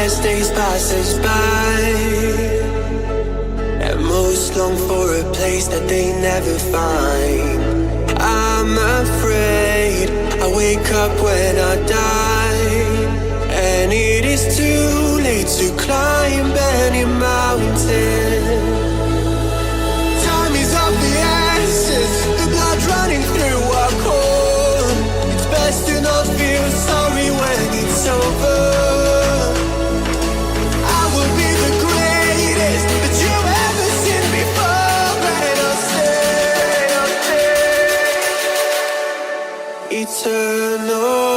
as days pass us by, and most long for a place that they never find. I'm afraid I wake up when I die, and it is too late to climb any mountain. Time is of the essence, the blood running through our core. It's best to not feel sorry when it's over. I will be the greatest that you've ever seen before, and I'll stay eternal.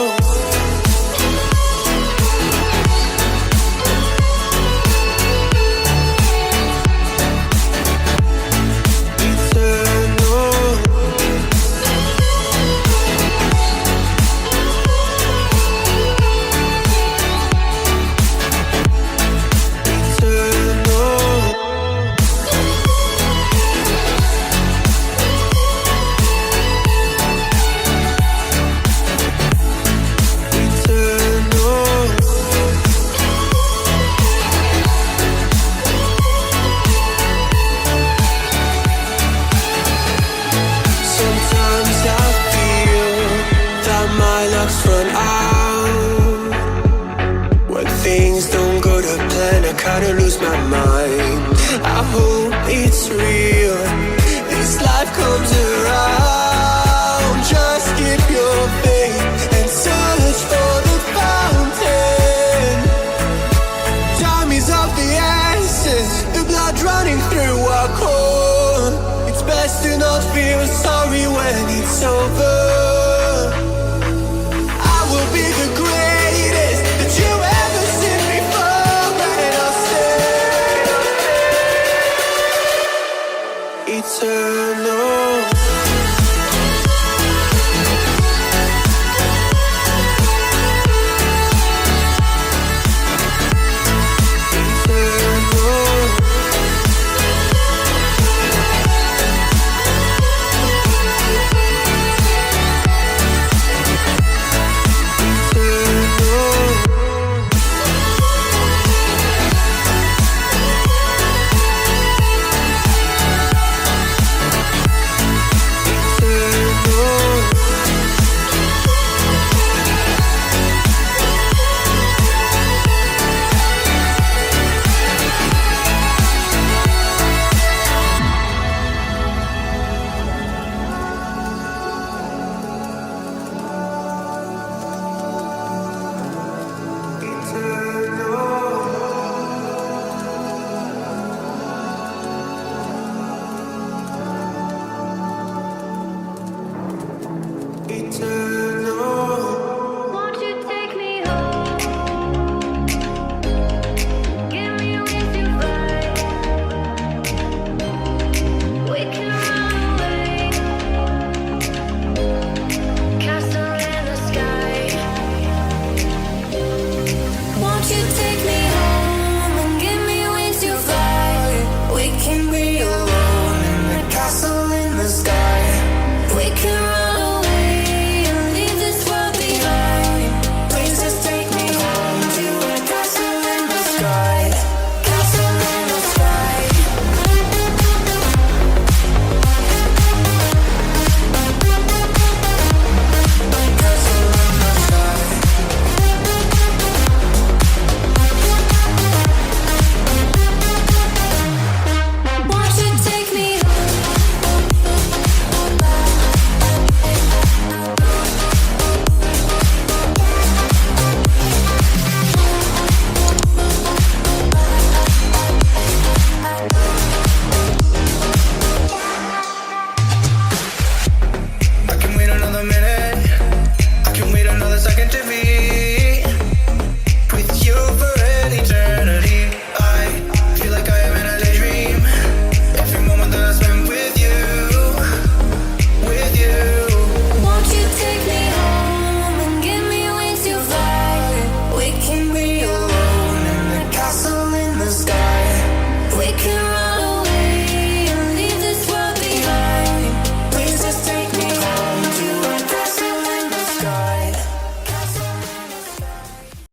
Run out when things don't go to plan. I kinda lose my mind. I hope it's real. This life comes